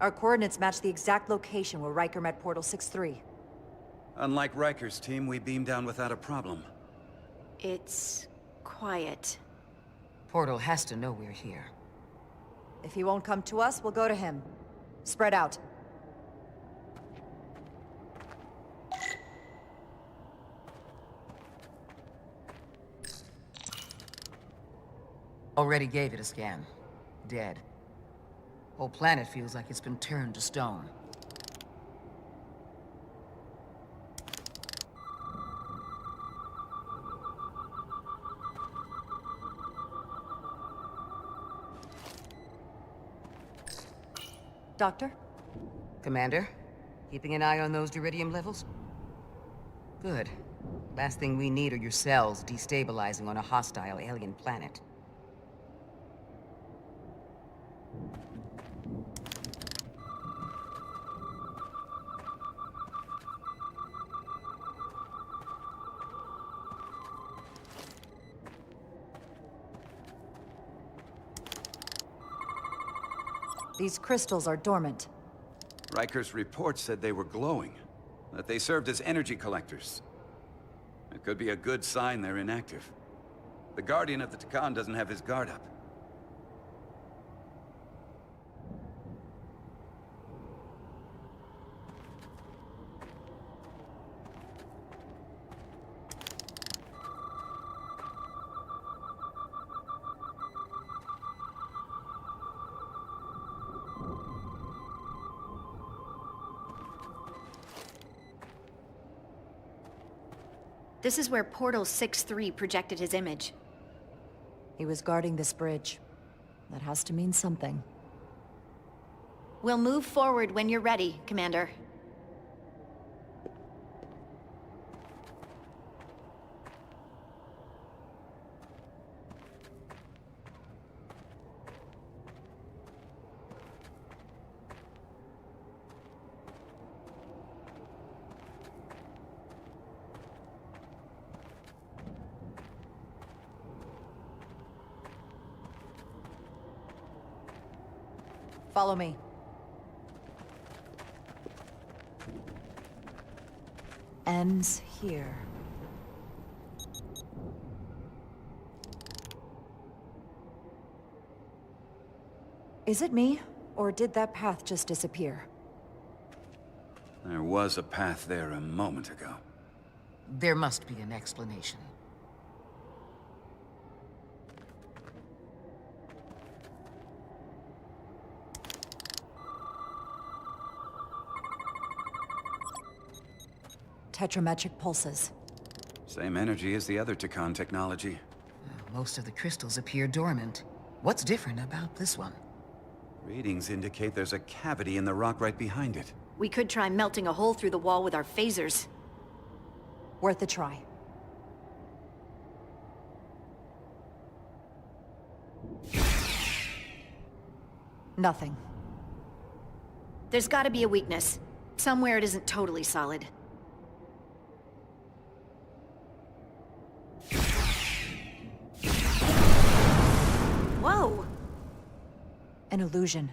Our coordinates match the exact location where Riker met Portal 6-3. Unlike Riker's team, we beamed down without a problem. It's quiet. Portal has to know we're here. If he won't come to us, we'll go to him. Spread out. Already gave it a scan. Dead. Whole planet feels like it's been turned to stone. Doctor? Commander, keeping an eye on those Duridium levels? Good. Last thing we need are your cells destabilizing on a hostile alien planet. These crystals are dormant. Riker's report said they were glowing, that they served as energy collectors. It could be a good sign they're inactive. The Guardian of the Takan doesn't have his guard up. This is where Portal 6-3 projected his image. He was guarding this bridge. That has to mean something. We'll move forward when you're ready, Commander. Follow me. Ends here. Is it me, or did that path just disappear? There was a path there a moment ago. There must be an explanation. Tetrametric pulses. Same energy as the other Takan technology. Most of the crystals appear dormant. What's different about this one? Readings indicate there's a cavity in the rock right behind it. We could try melting a hole through the wall with our phasers. Worth a try. Nothing. There's gotta be a weakness. Somewhere it isn't totally solid. Whoa! An illusion.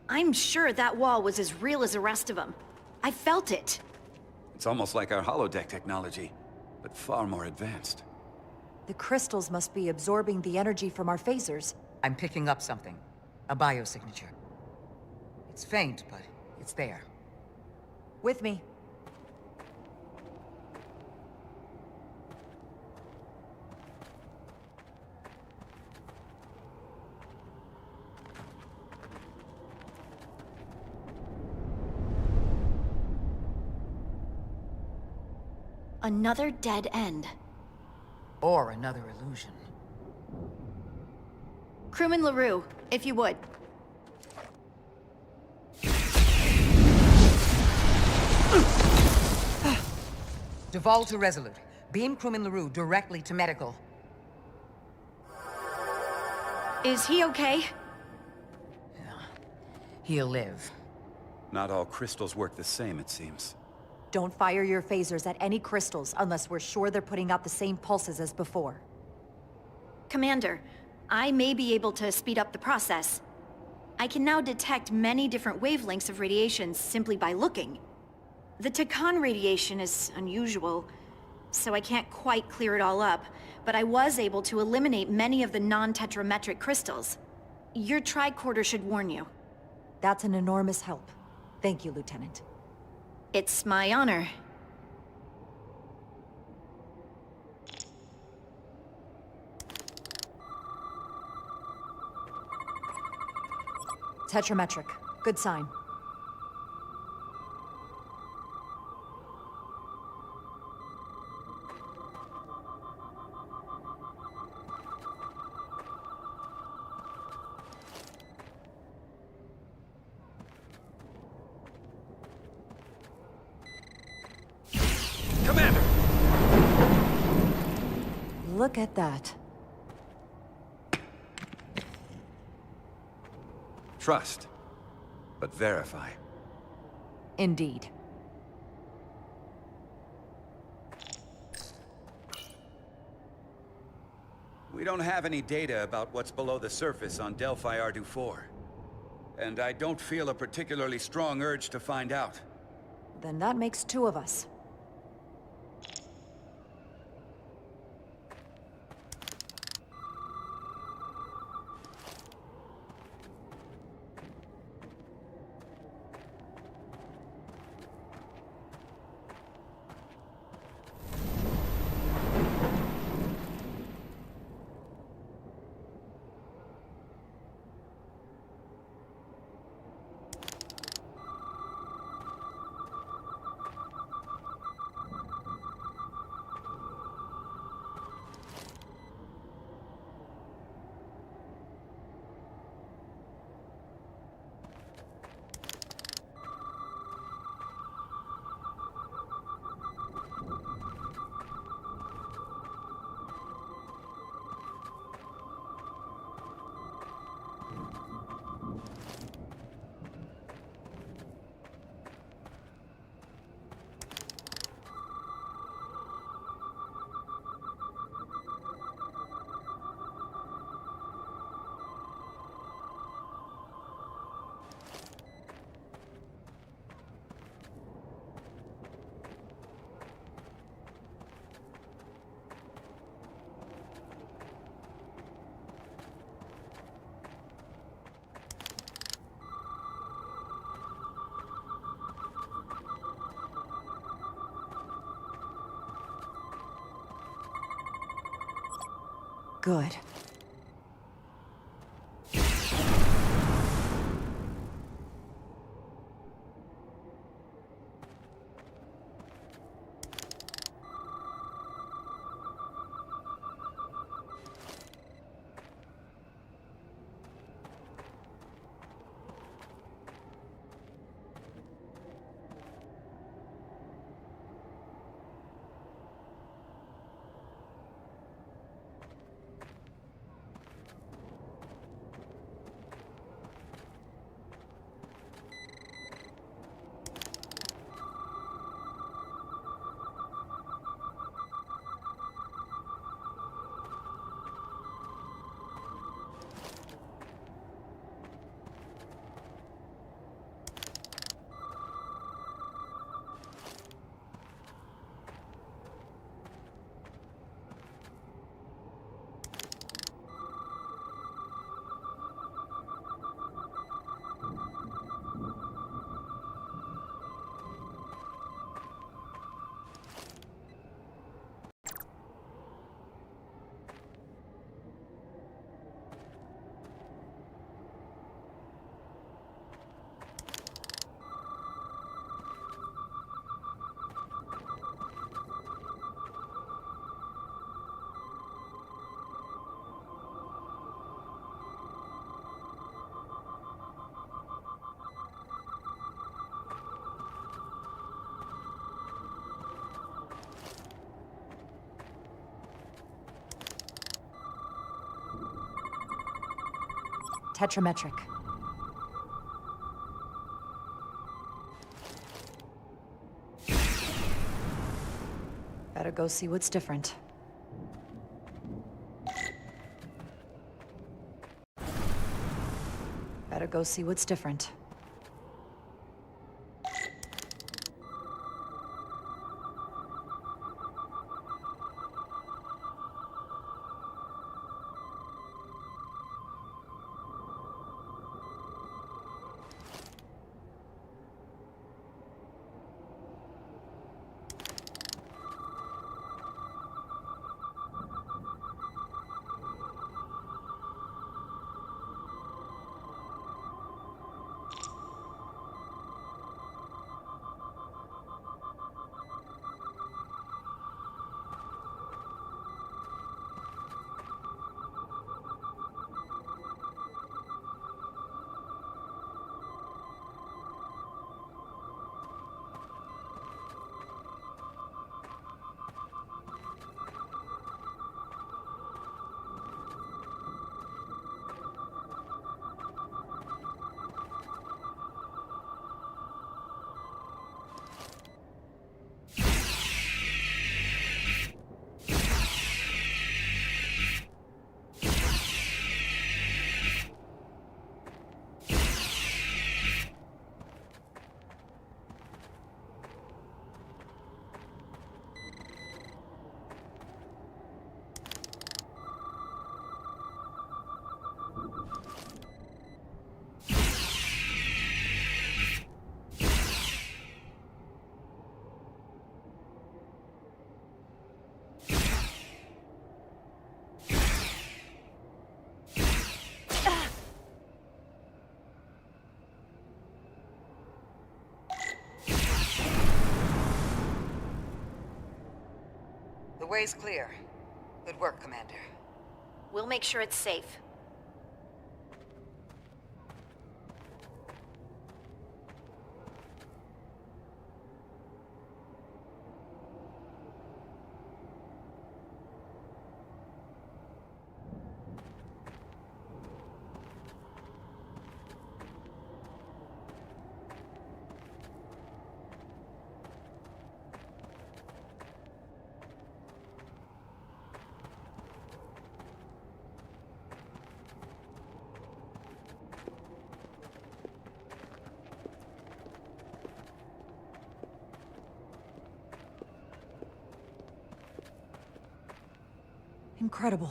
I'm sure that wall was as real as the rest of them. I felt it. It's almost like our holodeck technology, but far more advanced. The crystals must be absorbing the energy from our phasers. I'm picking up something. A biosignature. It's faint, but it's there. With me. Another dead end. Or another illusion. Crewman LaRue, if you would. Duval to Resolute. Beam crewman LaRue directly to medical. Is he okay? He'll live. Not all crystals work the same, it seems. Don't fire your phasers at any crystals unless we're sure they're putting out the same pulses as before. Commander, I may be able to speed up the process. I can now detect many different wavelengths of radiation simply by looking. The Takan radiation is unusual, so I can't quite clear it all up, but I was able to eliminate many of the non-tetrametric crystals. Your tricorder should warn you. That's an enormous help. Thank you, Lieutenant. It's my honor. Tetrametric. Good sign. Commander! Look at that. Trust, but verify. Indeed. We don't have any data about what's below the surface on Delphi Ardu 4. And I don't feel a particularly strong urge to find out. Then that makes two of us. Good. Tetrametric. Better go see what's different. Better go see what's different. The way's clear. Good work, Commander. We'll make sure it's safe. Incredible.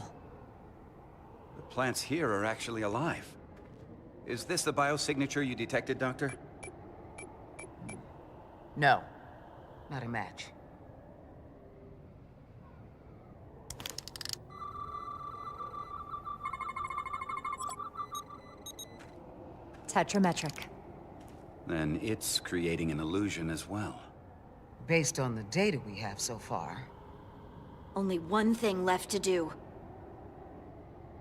The plants here are actually alive. Is this the biosignature you detected, Doctor? No. Not a match. Tetrametric. Then it's creating an illusion as well. Based on the data we have so far. Only one thing left to do.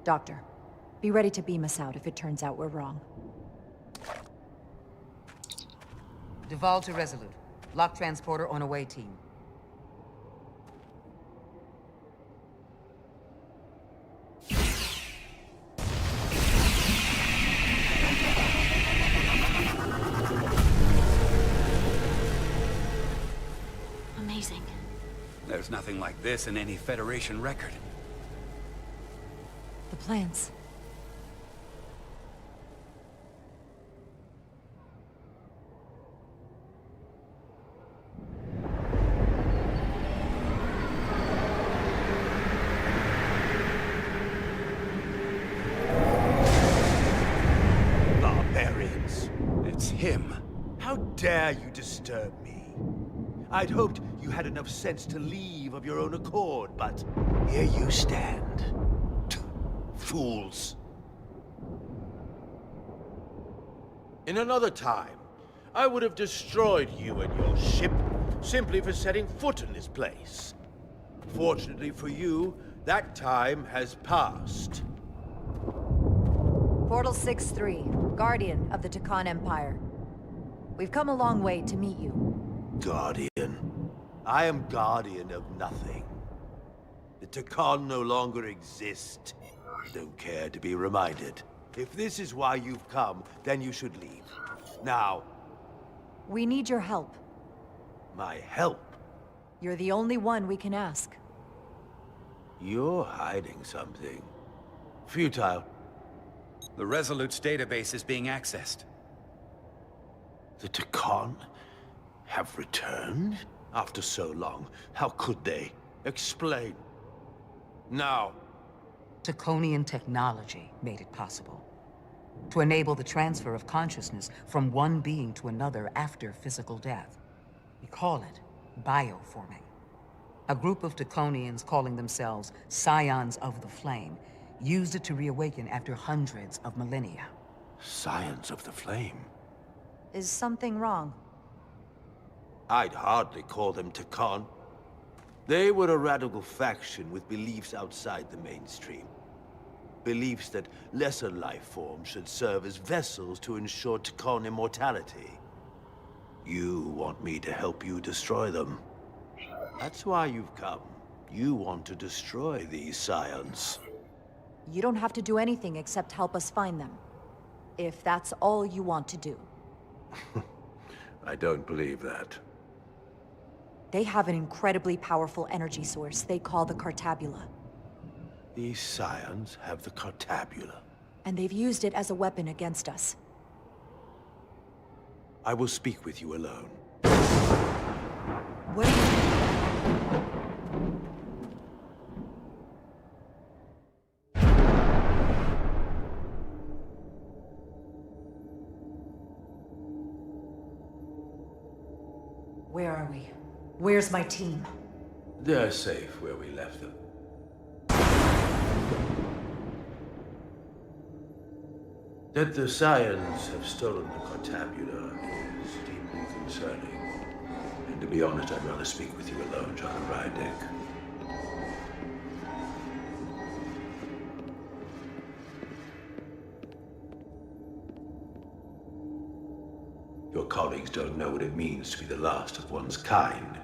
Doctor, be ready to beam us out if it turns out we're wrong. Duval to Resolute. Lock transporter on away team. Amazing. There's nothing like this in any Federation record. The plans. Barbarians. It's him. How dare you disturb me? I'd hoped you had enough sense to leave of your own accord, but here you stand. Fools. In another time, I would have destroyed you and your ship simply for setting foot in this place. Fortunately for you, that time has passed. Portal 6-3, Guardian of the Takan Empire. We've come a long way to meet you. Guardian. I am guardian of nothing. The Takan no longer exist. Don't care to be reminded. If this is why you've come, then you should leave. Now. We need your help. My help? You're the only one we can ask. You're hiding something. Futile. The Resolute's database is being accessed. The Takan have returned? After so long, how could they? Explain. Now. Taconian technology made it possible. To enable the transfer of consciousness from one being to another after physical death. We call it bioforming. A group of Taconians calling themselves Scions of the Flame used it to reawaken after hundreds of millennia. Scions of the Flame? Is something wrong? I'd hardly call them Takan. They were a radical faction with beliefs outside the mainstream. Beliefs that lesser life forms should serve as vessels to ensure Takan immortality. You want me to help you destroy them. That's why you've come. You want to destroy these scions. You don't have to do anything except help us find them. If that's all you want to do. I don't believe that. They have an incredibly powerful energy source they call the Cartabula. These scions have the Cartabula. And they've used it as a weapon against us. I will speak with you alone. What do you... Where are we? Where's my team? They're safe where we left them. That the scions have stolen the Cartabula is deeply concerning. And to be honest, I'd rather speak with you alone, John Rydick. Your colleagues don't know what it means to be the last of one's kind.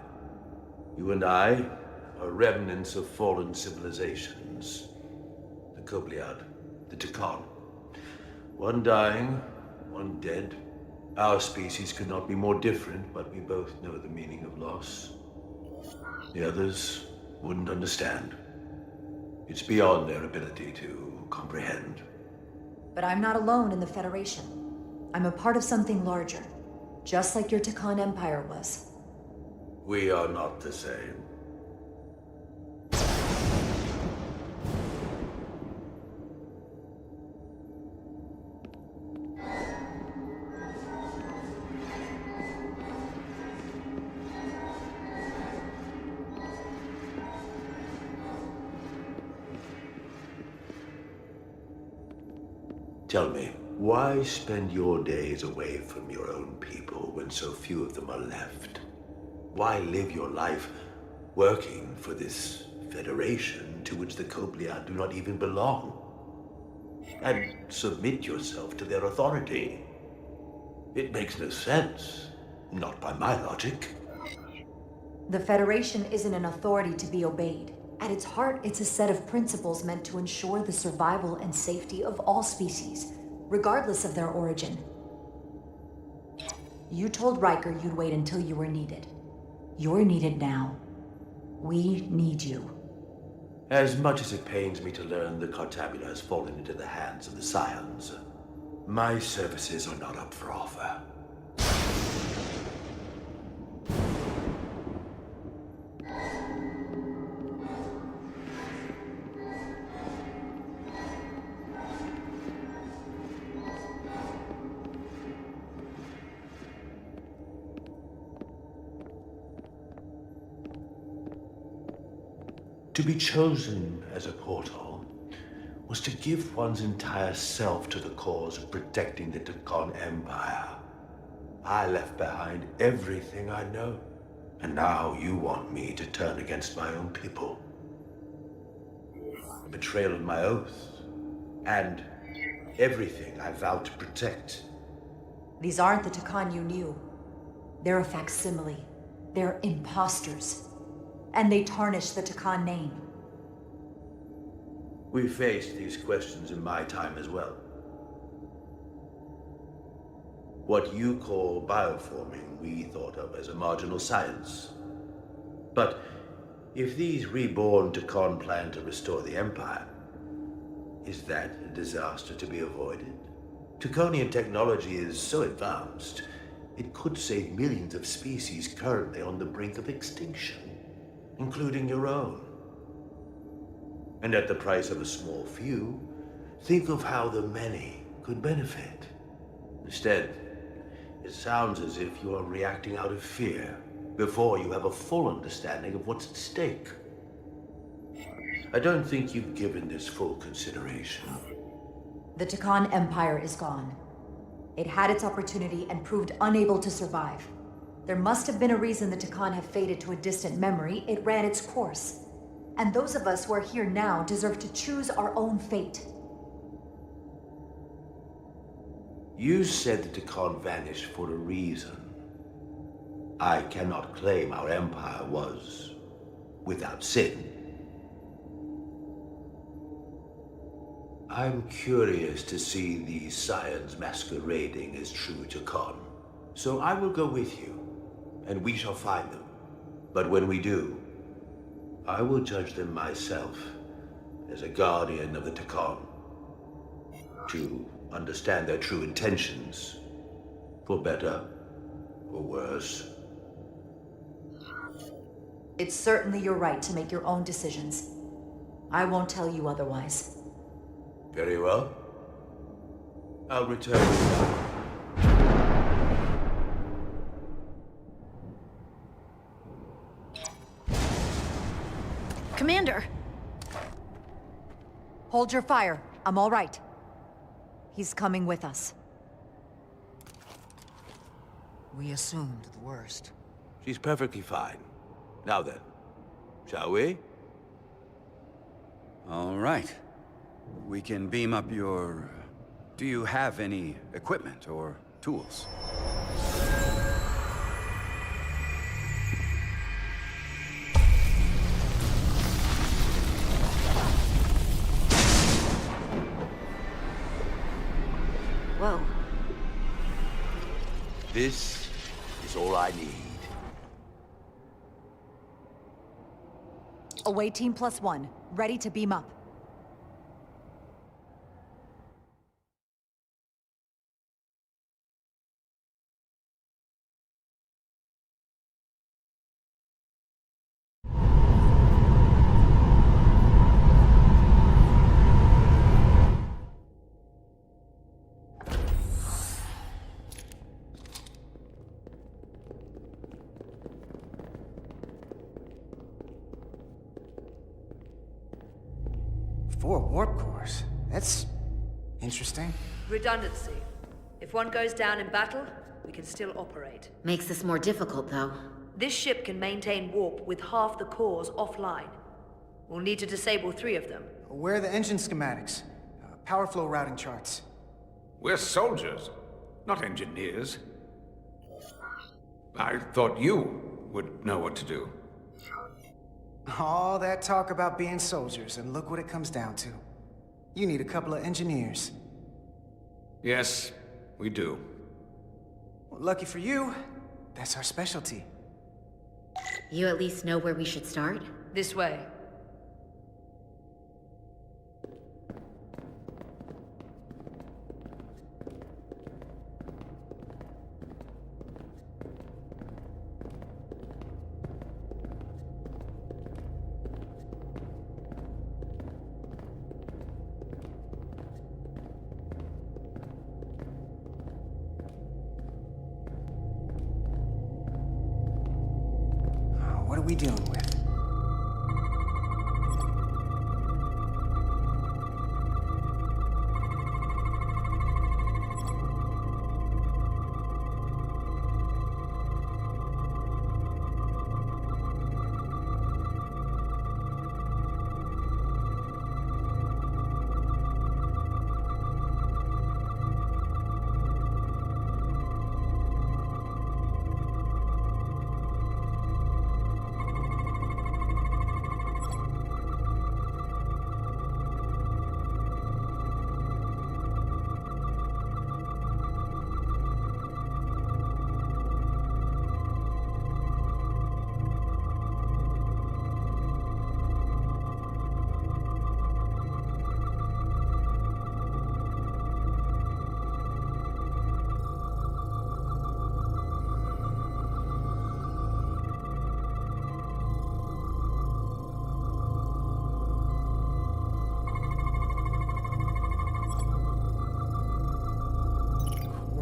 You and I are remnants of fallen civilizations. The Kobliad, the Takan. One dying, one dead. Our species could not be more different, but we both know the meaning of loss. The others wouldn't understand. It's beyond their ability to comprehend. But I'm not alone in the Federation. I'm a part of something larger. Just like your Takan Empire was. We are not the same. Tell me, why spend your days away from your own people when so few of them are left? Why live your life working for this federation to which the Kobliad do not even belong? And submit yourself to their authority? It makes no sense. Not by my logic. The Federation isn't an authority to be obeyed. At its heart, it's a set of principles meant to ensure the survival and safety of all species, regardless of their origin. You told Riker you'd wait until you were needed. You're needed now. We need you. As much as it pains me to learn the Cartabula has fallen into the hands of the Scions, my services are not up for offer. To be chosen as a portal was to give one's entire self to the cause of protecting the Takan Empire. I left behind everything I know, and now you want me to turn against my own people. A betrayal of my oath, and everything I vowed to protect. These aren't the Takan you knew. They're a facsimile. They're imposters. And they tarnish the Takan name. We faced these questions in my time as well. What you call bioforming, we thought of as a marginal science. But if these reborn Takan plan to restore the Empire, Is that a disaster to be avoided? Draconian technology is so advanced, it could save millions of species currently on the brink of extinction, including your own. And at the price of a small few, think of how the many could benefit. Instead, it sounds as if you are reacting out of fear before you have a full understanding of what's at stake. I don't think you've given this full consideration. The Takan Empire is gone. It had its opportunity and proved unable to survive. There must have been a reason the Takan have faded to a distant memory. It ran its course. And those of us who are here now deserve to choose our own fate. You said the Takan vanished for a reason. I cannot claim our empire was without sin. I'm curious to see these scions masquerading as true Takan. So I will go with you, and we shall find them. But when we do, I will judge them myself as a guardian of the Takan, to understand their true intentions, for better or worse. It's certainly your right to make your own decisions. I won't tell you otherwise. Very well. I'll return. Commander! Hold your fire. I'm all right. He's coming with us. We assumed the worst. She's perfectly fine. Now then, shall we? All right. We can beam up your... Do you have any equipment or tools? Whoa. This is all I need. Away Team +1. Ready to beam up. Four warp cores? That's interesting. Redundancy. If one goes down in battle, we can still operate. Makes this more difficult, though. This ship can maintain warp with half the cores offline. We'll need to disable 3 of them. Where are the engine schematics? Power flow routing charts. We're soldiers, not engineers. I thought you would know what to do. All that talk about being soldiers, and look what it comes down to. You need a couple of engineers. Yes, we do. Well, lucky for you, that's our specialty. You at least know where we should start? This way. What are we dealing with?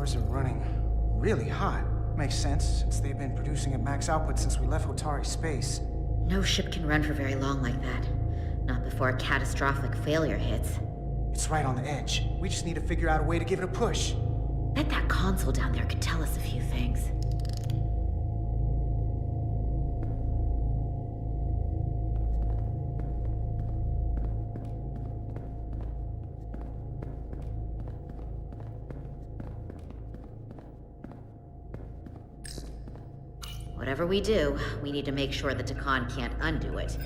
Cores are running really hot. Makes sense, since they've been producing at max output since we left Hotari space. No ship can run for very long like that. Not before a catastrophic failure hits. It's right on the edge. We just need to figure out a way to give it a push. Bet that console down there could tell us a few things. Whatever we do, we need to make sure the Takan can't undo it.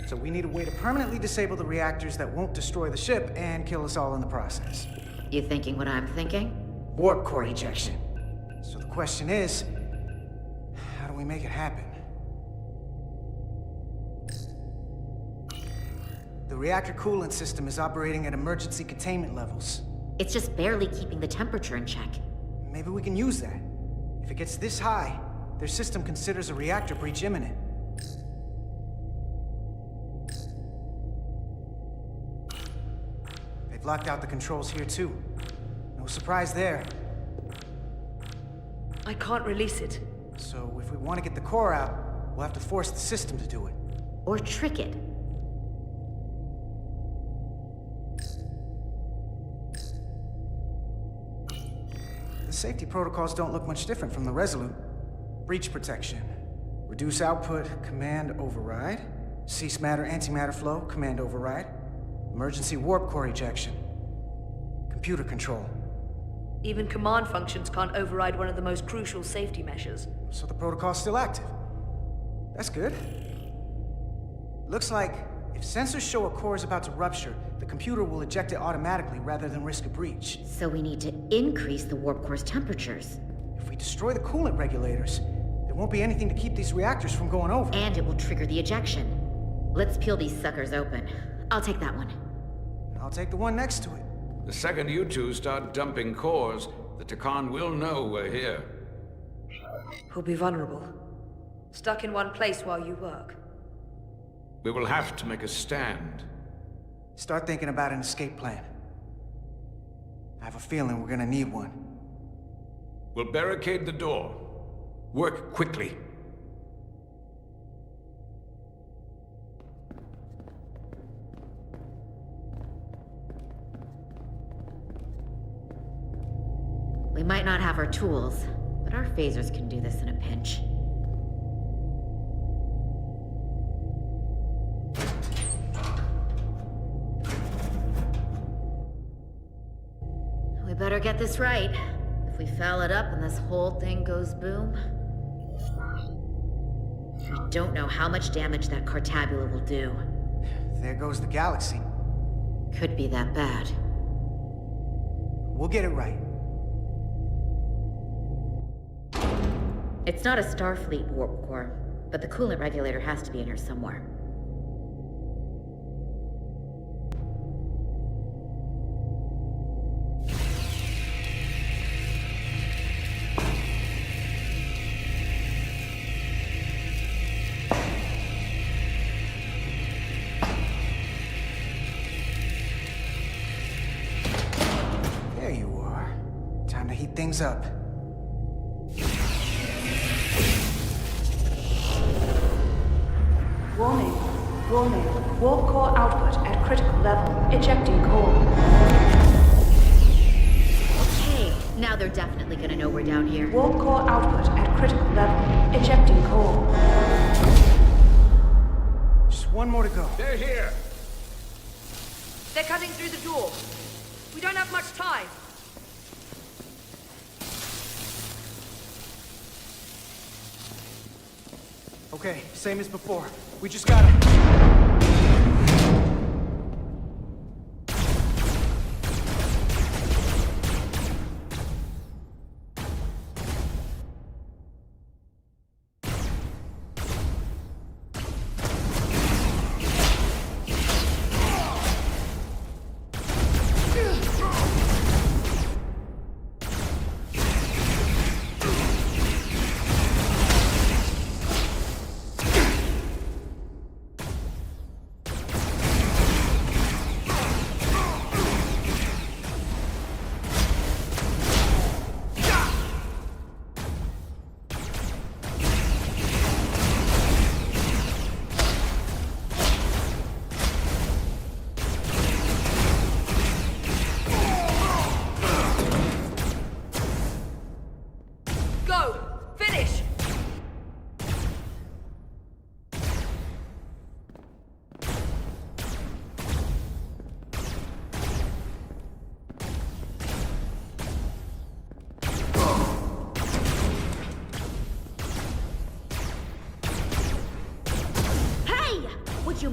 So we need a way to permanently disable the reactors that won't destroy the ship and kill us all in the process. You thinking what I'm thinking? Warp core ejection. So the question is, how do we make it happen? The reactor coolant system is operating at emergency containment levels. It's just barely keeping the temperature in check. Maybe we can use that. If it gets this high, their system considers a reactor breach imminent. They've locked out the controls here too. No surprise there. I can't release it. So if we want to get the core out, we'll have to force the system to do it. Or trick it. The safety protocols don't look much different from the Resolute. Breach protection. Reduce output, command override. Cease matter, antimatter flow, command override. Emergency warp core ejection. Computer control. Even command functions can't override one of the most crucial safety measures. So the protocol's still active. That's good. Looks like if sensors show a core is about to rupture, the computer will eject it automatically rather than risk a breach. So we need to increase the warp core's temperatures. If we destroy the coolant regulators, there won't be anything to keep these reactors from going over. And it will trigger the ejection. Let's peel these suckers open. I'll take that one. I'll take the one next to it. The second you two start dumping cores, the Takan will know we're here. We'll be vulnerable. Stuck in one place while you work. We will have to make a stand. Start thinking about an escape plan. I have a feeling we're gonna need one. We'll barricade the door. Work quickly. We might not have our tools, but our phasers can do this in a pinch. We better get this right. If we foul it up and this whole thing goes boom... I don't know how much damage that Cartabula will do. There goes the galaxy. Could be that bad. We'll get it right. It's not a Starfleet warp core, but the coolant regulator has to be in here somewhere. There you are. Time to heat things up. Warning. Warning. Warp core output at critical level. Ejecting core. Okay, now they're definitely gonna know we're down here. Warp core output at critical level. Ejecting core. Just one more to go. They're here! They're cutting through the door. We don't have much time. Okay, same as before. We just gotta...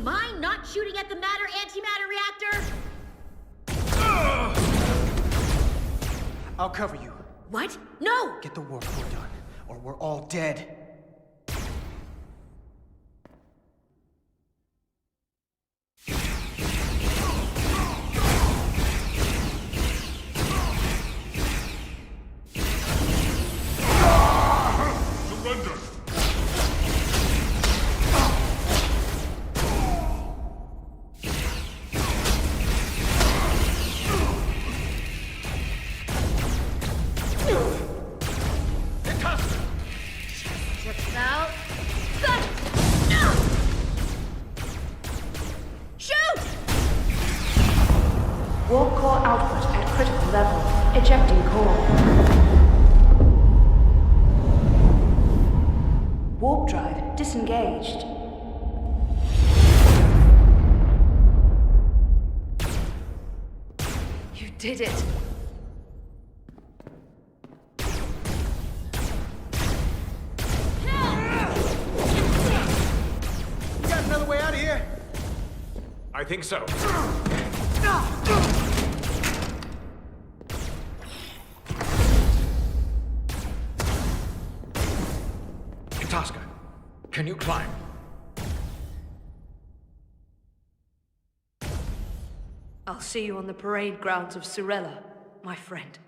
mind not shooting at the matter-antimatter reactor? I'll cover you. What? No! Get the warp core done, or we're all dead. Surrender! Chips out. Shoot! Warp core output at critical level. Ejecting core. Warp drive disengaged. You did it! You got another way out of here? I think so. Itasca, can you climb? I'll see you on the parade grounds of Surella, my friend.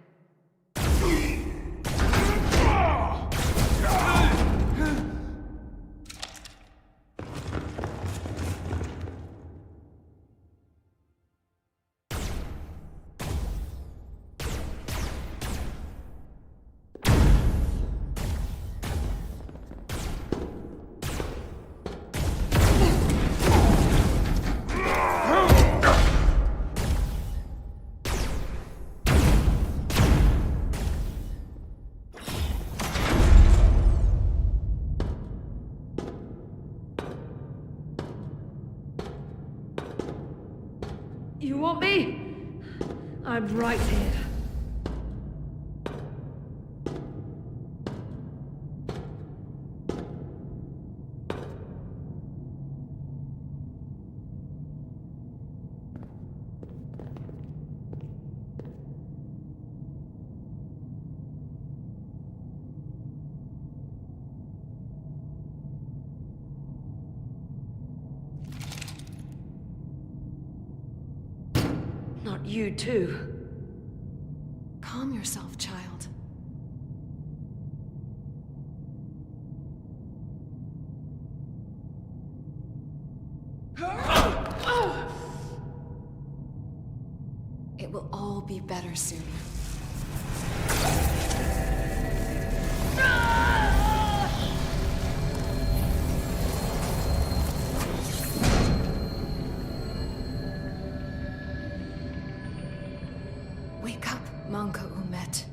You want me? I'm right here. Not you, too. Calm yourself, child. It will all be better soon. Wake up, Manka Umet.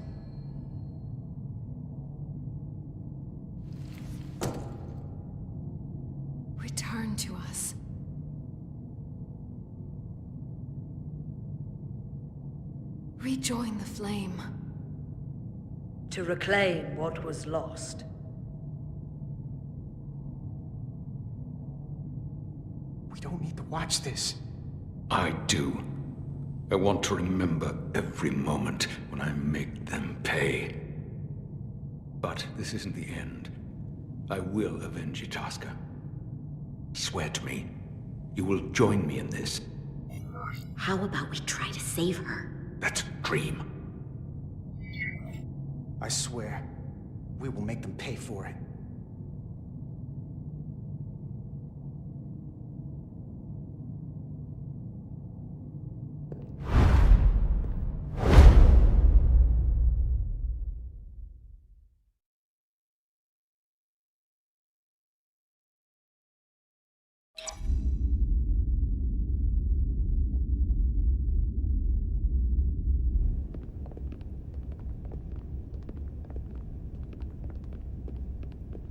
Return to us. Rejoin the flame. To reclaim what was lost. We don't need to watch this. I do. I want to remember every moment when I make them pay. But this isn't the end. I will avenge Itasca. Swear to me, you will join me in this. How about we try to save her? That's a dream. I swear, we will make them pay for it.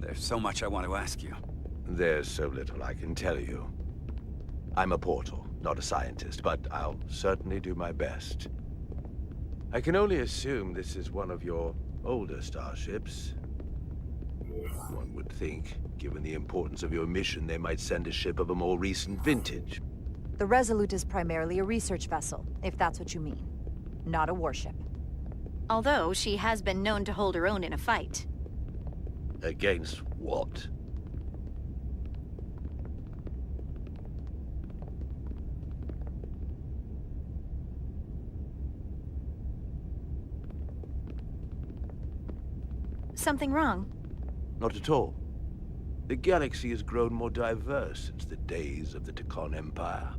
There's so much I want to ask you. There's so little I can tell you. I'm a portal, not a scientist, but I'll certainly do my best. I can only assume this is one of your older starships. One would think Given the importance of your mission, they might send a ship of a more recent vintage. The Resolute is primarily a research vessel, if that's what you mean. Not a warship. Although she has been known to hold her own in a fight. Against what? Something wrong? Not at all. The galaxy has grown more diverse since the days of the Tekon Empire.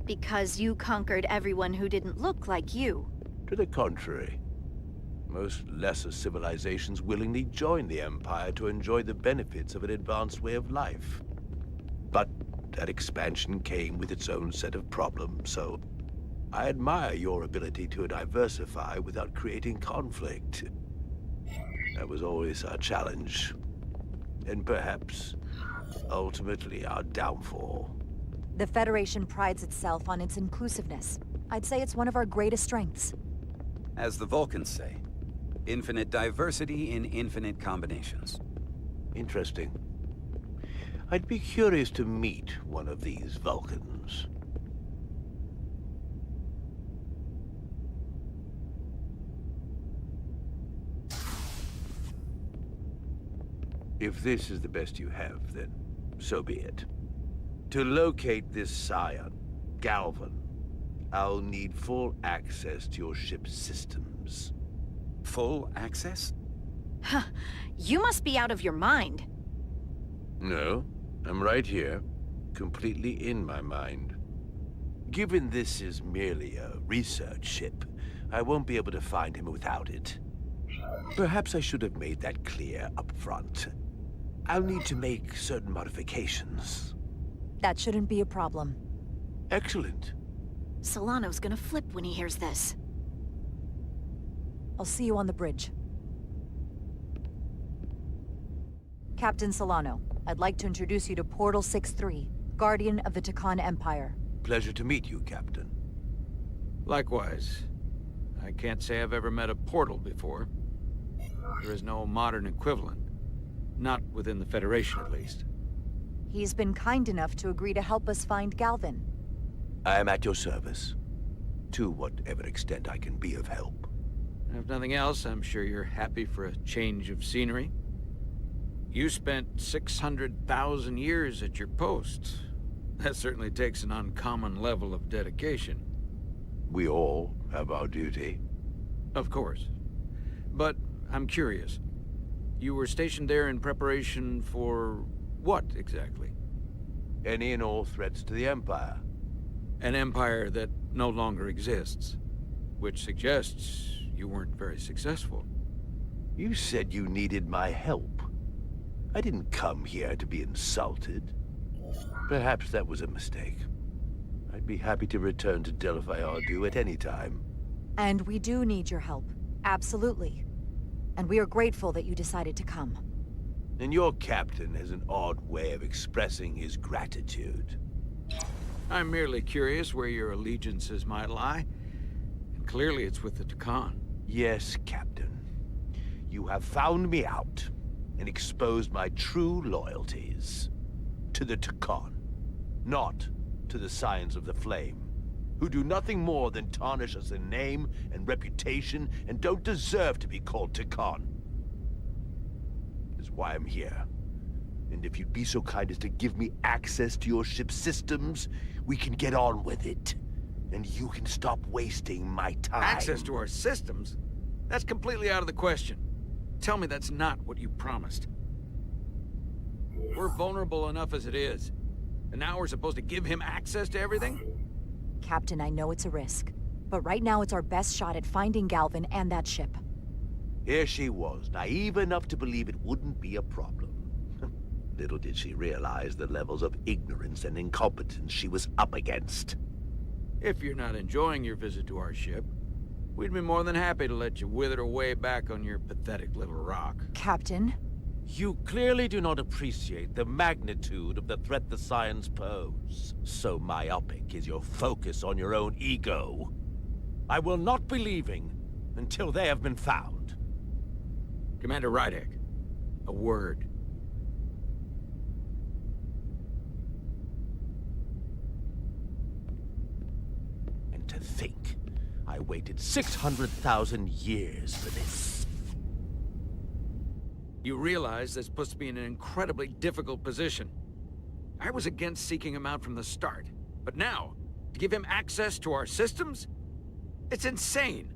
Because you conquered everyone who didn't look like you. To the contrary. Most lesser civilizations willingly joined the Empire to enjoy the benefits of an advanced way of life. But that expansion came with its own set of problems, so I admire your ability to diversify without creating conflict. That was always our challenge. And perhaps, ultimately, our downfall. The Federation prides itself on its inclusiveness. I'd say it's one of our greatest strengths. As the Vulcans say, infinite diversity in infinite combinations. Interesting. I'd be curious to meet one of these Vulcans. If this is the best you have, then so be it. To locate this scion, Galvan, I'll need full access to your ship's systems. Full access? Huh. You must be out of your mind. No, I'm right here, completely in my mind. Given this is merely a research ship, I won't be able to find him without it. Perhaps I should have made that clear up front. I'll need to make certain modifications. That shouldn't be a problem. Excellent. Solano's gonna flip when he hears this. I'll see you on the bridge. Captain Solano, I'd like to introduce you to Portal 6-3, Guardian of the Tekon Empire. Pleasure to meet you, Captain. Likewise. I can't say I've ever met a portal before. There is no modern equivalent. Not within the Federation, at least. He's been kind enough to agree to help us find Galvan. I am at your service. To whatever extent I can be of help. If nothing else, I'm sure you're happy for a change of scenery. You spent 600,000 years at your post. That certainly takes an uncommon level of dedication. We all have our duty. Of course. But I'm curious. You were stationed there in preparation for what, exactly? Any and all threats to the Empire. An empire that no longer exists. Which suggests you weren't very successful. You said you needed my help. I didn't come here to be insulted. Perhaps that was a mistake. I'd be happy to return to Delphi Ardu at any time. And we do need your help. Absolutely. And we are grateful that you decided to come. And your captain has an odd way of expressing his gratitude. I'm merely curious where your allegiances might lie. And clearly it's with the Tekon. Yes, Captain. You have found me out and exposed my true loyalties. To the Tekon. Not to the Scions of the Flame, who do nothing more than tarnish us in name and reputation and don't deserve to be called Tekon. That's why I'm here. And if you'd be so kind as to give me access to your ship's systems, we can get on with it. And you can stop wasting my time. Access to our systems? That's completely out of the question. Tell me that's not what you promised. We're vulnerable enough as it is. And now we're supposed to give him access to everything? Captain, I know it's a risk. But right now it's our best shot at finding Galvan and that ship. Here she was, naive enough to believe it wouldn't be a problem. Little did she realize the levels of ignorance and incompetence she was up against. If you're not enjoying your visit to our ship, we'd be more than happy to let you wither away back on your pathetic little rock. Captain? You clearly do not appreciate the magnitude of the threat the Scions pose. So myopic is your focus on your own ego. I will not be leaving until they have been found. Commander Rydek, a word. think? I waited 600,000 years for this. You realize this puts me in an incredibly difficult position. I was against seeking him out from the start, but now, to give him access to our systems? It's insane.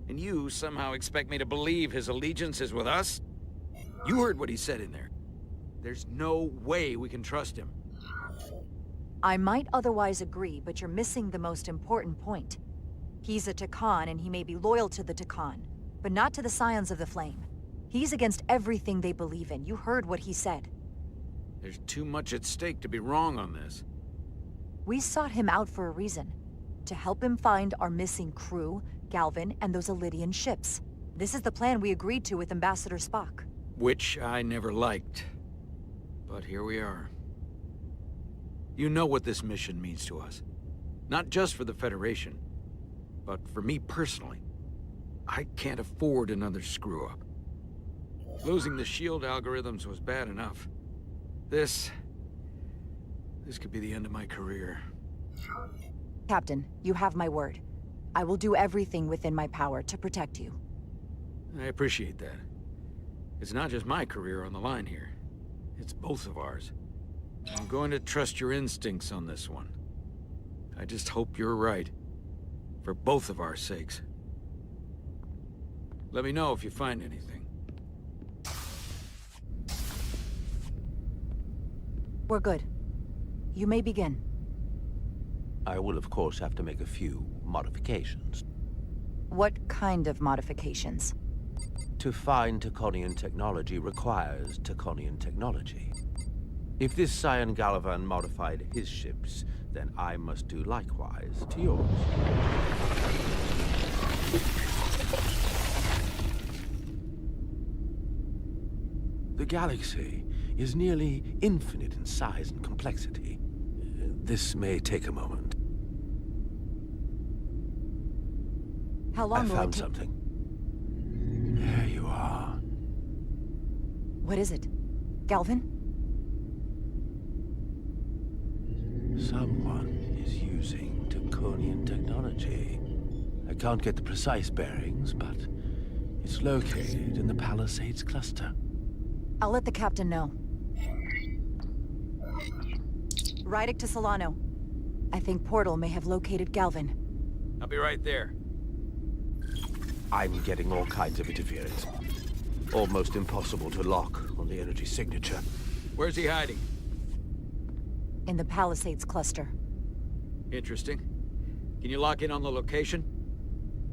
And you somehow expect me to believe his allegiance is with us? You heard what he said in there. There's no way we can trust him. I might otherwise agree, but you're missing the most important point. He's a Takan, and he may be loyal to the Takan, but not to the Scions of the Flame. He's against everything they believe in. You heard what he said. There's too much at stake to be wrong on this. We sought him out for a reason. To help him find our missing crew, Galvin, and those Elydian ships. This is the plan we agreed to with Ambassador Spock. Which I never liked. But here we are. You know what this mission means to us. Not just for the Federation, but for me personally. I can't afford another screw-up. Losing the shield algorithms was bad enough. This could be the end of my career. Captain, you have my word. I will do everything within my power to protect you. I appreciate that. It's not just my career on the line here. It's both of ours. I'm going to trust your instincts on this one. I just hope you're right. For both of our sakes. Let me know if you find anything. We're good. You may begin. I will, of course, have to make a few modifications. What kind of modifications? To find Taconian technology requires Taconian technology. If this Scion Galvan modified his ships, then I must do likewise to yours. The galaxy is nearly infinite in size and complexity. This may take a moment. How long I will it found take? something. There you are. What is it? Galvin? Someone is using Taconian technology. I can't get the precise bearings, but it's located in the Palisades cluster. I'll let the captain know. Rydick to Solano. I think Portal may have located Galvin. I'll be right there. I'm getting all kinds of interference. Almost impossible to lock on the energy signature. Where's he hiding? In the Palisades cluster. Interesting. Can you lock in on the location?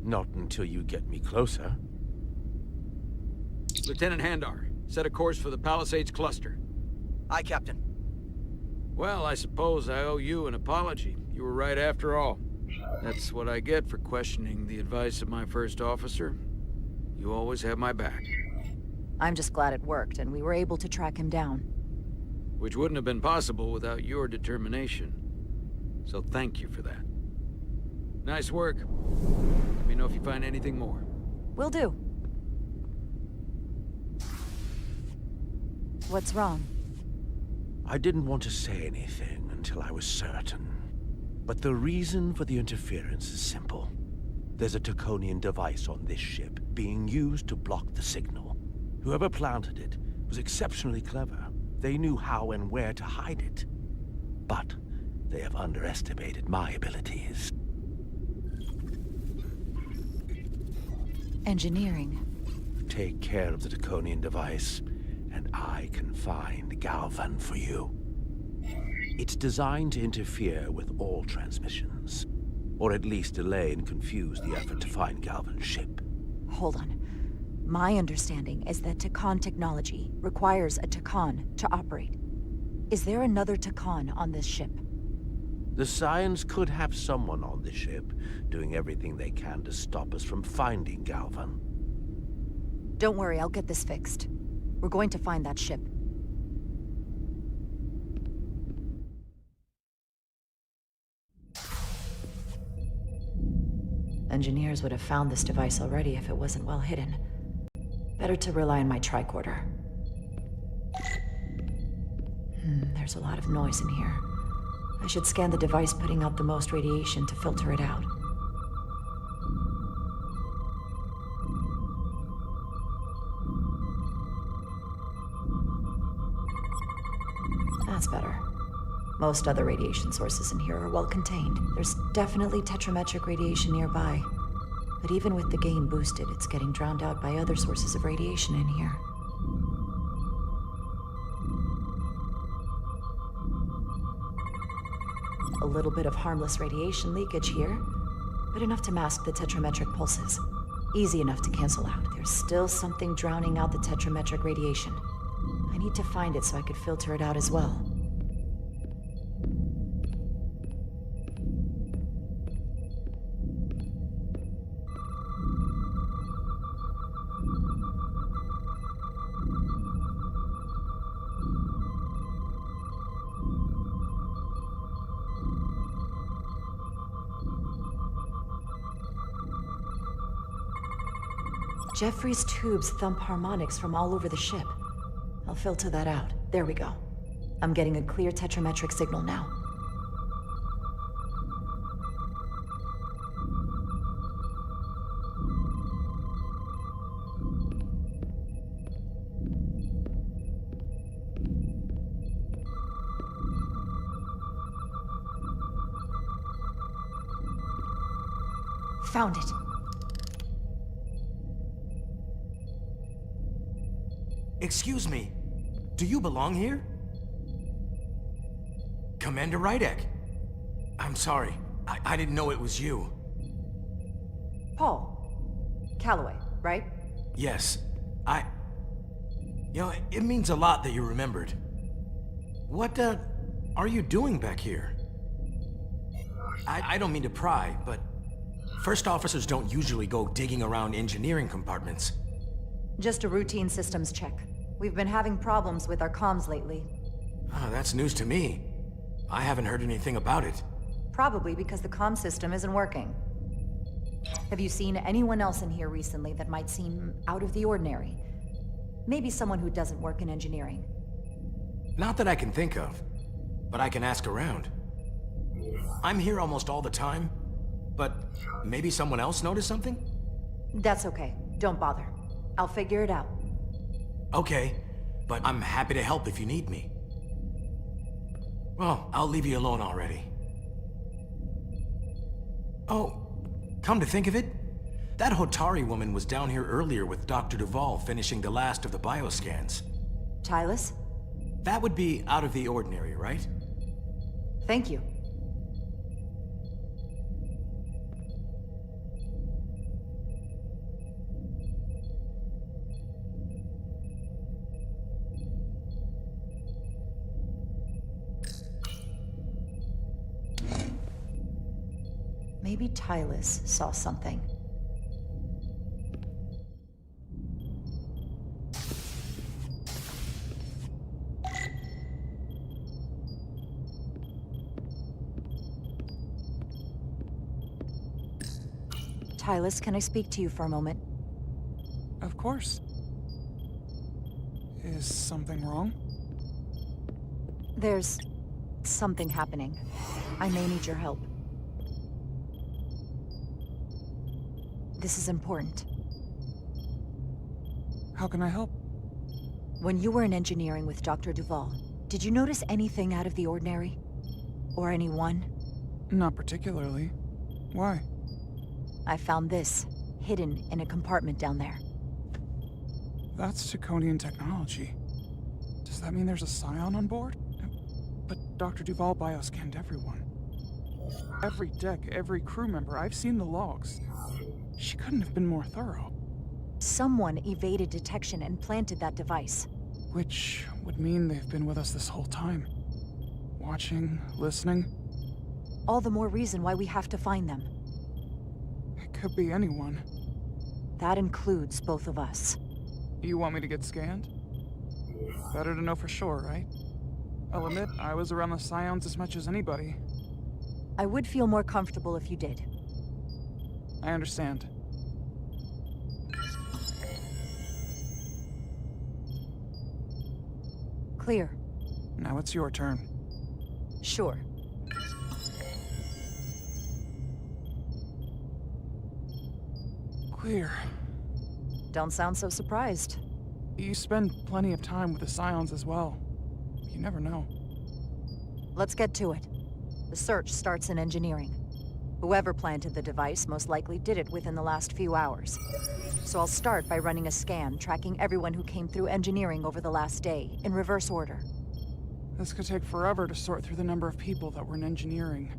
Not until you get me closer. Lieutenant Handar, set a course for the Palisades cluster. Aye, Captain. Well, I suppose I owe you an apology. You were right after all. That's what I get for questioning the advice of my first officer. You always have my back. I'm just glad it worked, and we were able to track him down. Which wouldn't have been possible without your determination. So thank you for that. Nice work. Let me know if you find anything more. Will do. What's wrong? I didn't want to say anything until I was certain. But the reason for the interference is simple. There's a Taconian device on this ship being used to block the signal. Whoever planted it was exceptionally clever. They knew how and where to hide it. But they have underestimated my abilities. Engineering. Take care of the Taconian device, and I can find Galvan for you. It's designed to interfere with all transmissions, or at least delay and confuse the effort to find Galvan's ship. Hold on. My understanding is that Takan technology requires a Takan to operate. Is there another Takan on this ship? The Scions could have someone on the ship, doing everything they can to stop us from finding Galvan. Don't worry, I'll get this fixed. We're going to find that ship. Engineers would have found this device already if it wasn't well hidden. Better to rely on my tricorder. There's a lot of noise in here. I should scan the device putting out the most radiation to filter it out. That's better. Most other radiation sources in here are well contained. There's definitely tetrametric radiation nearby. But even with the gain boosted, it's getting drowned out by other sources of radiation in here. A little bit of harmless radiation leakage here, but enough to mask the tetrametric pulses. Easy enough to cancel out. There's still something drowning out the tetrametric radiation. I need to find it so I could filter it out as well. Jeffrey's tubes thump harmonics from all over the ship. I'll filter that out. There we go. I'm getting a clear tetrametric signal now. Found it. Excuse me, do you belong here? Commander Rydek. I'm sorry, I didn't know it was you. Paul. Calloway, right? Yes, You know, it means a lot that you remembered. What, are you doing back here? I don't mean to pry, but first officers don't usually go digging around engineering compartments. Just a routine systems check. We've been having problems with our comms lately. Ah, that's news to me. I haven't heard anything about it. Probably because the comm system isn't working. Have you seen anyone else in here recently that might seem out of the ordinary? Maybe someone who doesn't work in engineering. Not that I can think of, but I can ask around. I'm here almost all the time, but maybe someone else noticed something? That's okay. Don't bother. I'll figure it out. Okay, but I'm happy to help if you need me. Well, I'll leave you alone already. Oh, come to think of it, that Hotari woman was down here earlier with Dr. Duvall finishing the last of the bioscans. Tylus? That would be out of the ordinary, right? Thank you. Maybe Tylus saw something. Tylus, can I speak to you for a moment? Of course. Is something wrong? There's something happening. I may need your help. This is important. How can I help? When you were in engineering with Dr. Duvall, did you notice anything out of the ordinary? Or anyone? Not particularly. Why? I found this, hidden in a compartment down there. That's Taconian technology. Does that mean there's a scion on board? But Dr. Duvall bioscanned everyone. Every deck, every crew member, I've seen the logs. She couldn't have been more thorough. Someone evaded detection and planted that device. Which would mean they've been with us this whole time. Watching, listening. All the more reason why we have to find them. It could be anyone. That includes both of us. You want me to get scanned? Better to know for sure, right? I'll admit, I was around the Scions as much as anybody. I would feel more comfortable if you did. I understand. Clear. Now it's your turn. Sure. Clear. Don't sound so surprised. You spend plenty of time with the Scions as well. You never know. Let's get to it. The search starts in engineering. Whoever planted the device most likely did it within the last few hours. So I'll start by running a scan, tracking everyone who came through engineering over the last day, in reverse order. This could take forever to sort through the number of people that were in engineering.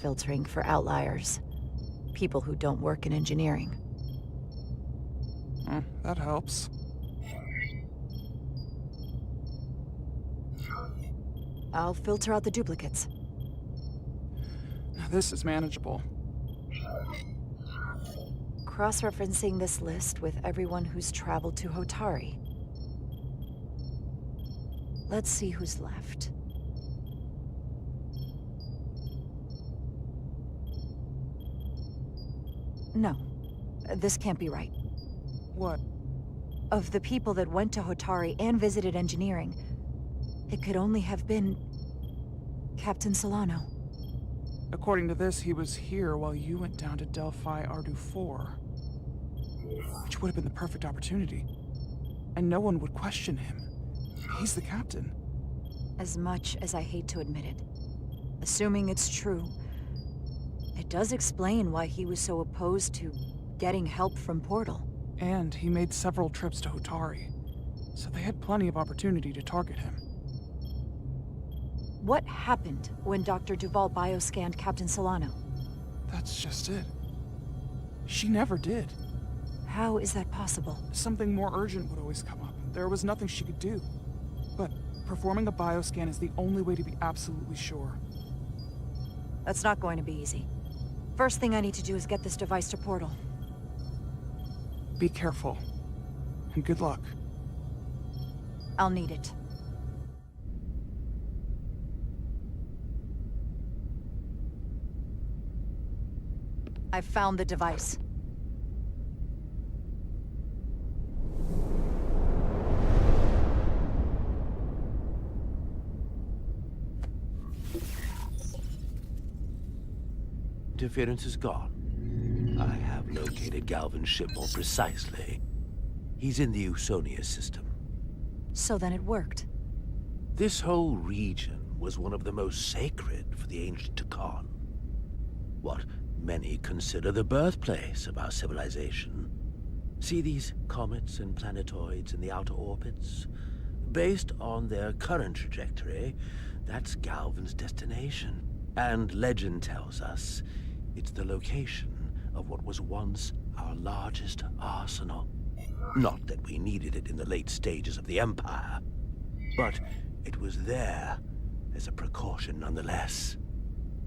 Filtering for outliers. People who don't work in engineering. That helps. I'll filter out the duplicates. This is manageable. Cross-referencing this list with everyone who's traveled to Hotari. Let's see who's left. No, this can't be right. What? Of the people that went to Hotari and visited engineering, it could only have been Captain Solano. According to this, he was here while you went down to Delphi Ardu 4. Which would have been the perfect opportunity. And no one would question him. He's the captain. As much as I hate to admit it, assuming it's true, it does explain why he was so opposed to getting help from Portal. And he made several trips to Hotari, so they had plenty of opportunity to target him. What happened when Dr. Duval bioscanned Captain Solano? That's just it. She never did. How is that possible? Something more urgent would always come up. There was nothing she could do. But performing a bioscan is the only way to be absolutely sure. That's not going to be easy. First thing I need to do is get this device to Portal. Be careful. And good luck. I'll need it. I've found the device. Interference is gone. I have located Galvin's ship more precisely. He's in the Usonia system. So then it worked. This whole region was one of the most sacred for the ancient Takan. What many consider the birthplace of our civilization. See these comets and planetoids in the outer orbits? Based on their current trajectory, that's Galvin's destination. And legend tells us it's the location of what was once our largest arsenal. Not that we needed it in the late stages of the Empire, but it was there as a precaution nonetheless.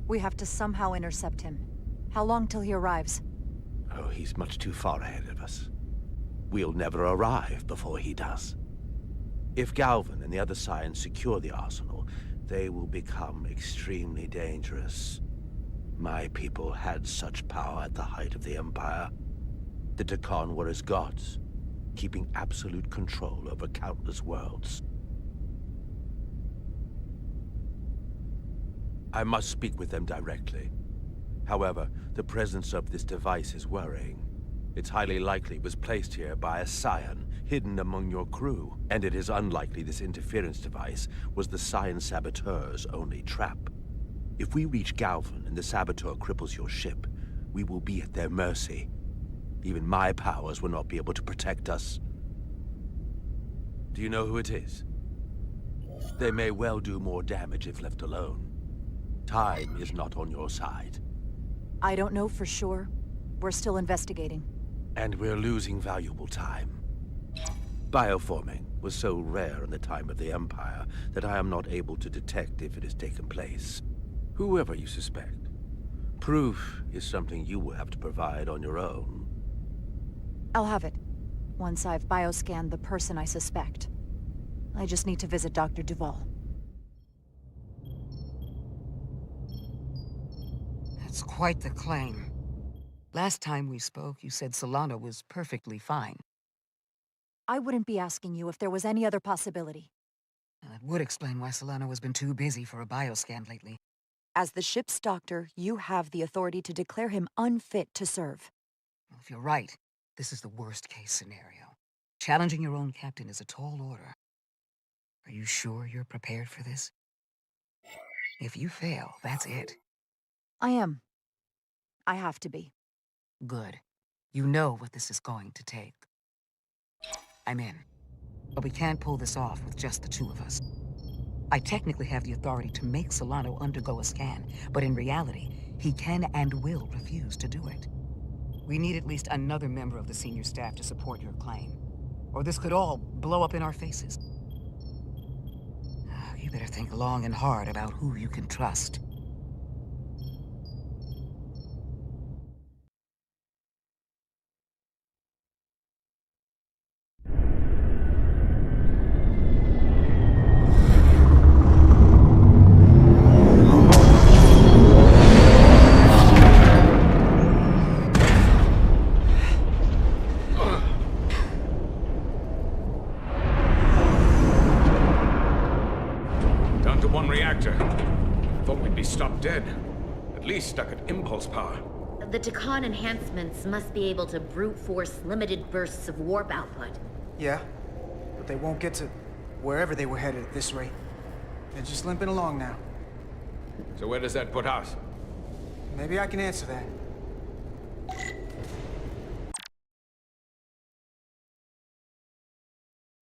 We have to somehow intercept him. How long till he arrives? Oh, he's much too far ahead of us. We'll never arrive before he does. If Galvin and the other Scions secure the arsenal, they will become extremely dangerous. My people had such power at the height of the Empire. The Takan were as gods, keeping absolute control over countless worlds. I must speak with them directly. However, the presence of this device is worrying. It's highly likely it was placed here by a Scion, hidden among your crew. And it is unlikely this interference device was the Scion Saboteur's only trap. If we reach Galvin and the Saboteur cripples your ship, we will be at their mercy. Even my powers will not be able to protect us. Do you know who it is? They may well do more damage if left alone. Time is not on your side. I don't know for sure. We're still investigating. And we're losing valuable time. Bioforming was so rare in the time of the Empire that I am not able to detect if it has taken place. Whoever you suspect, proof is something you will have to provide on your own. I'll have it, once I've bioscanned the person I suspect. I just need to visit Dr. Duval. That's quite the claim. Last time we spoke, you said Solano was perfectly fine. I wouldn't be asking you if there was any other possibility. That would explain why Solano has been too busy for a bioscan lately. As the ship's doctor, you have the authority to declare him unfit to serve. Well, if you're right, this is the worst-case scenario. Challenging your own captain is a tall order. Are you sure you're prepared for this? If you fail, that's it. I am. I have to be. Good. You know what this is going to take. I'm in. But we can't pull this off with just the two of us. I technically have the authority to make Solano undergo a scan, but in reality, he can and will refuse to do it. We need at least another member of the senior staff to support your claim, or this could all blow up in our faces. You better think long and hard about who you can trust. Down to one reactor. Thought we'd be stopped dead. At least stuck at impulse power. The Takan enhancements must be able to brute force limited bursts of warp output. Yeah, but they won't get to wherever they were headed at this rate. They're just limping along now. So where does that put us? Maybe I can answer that.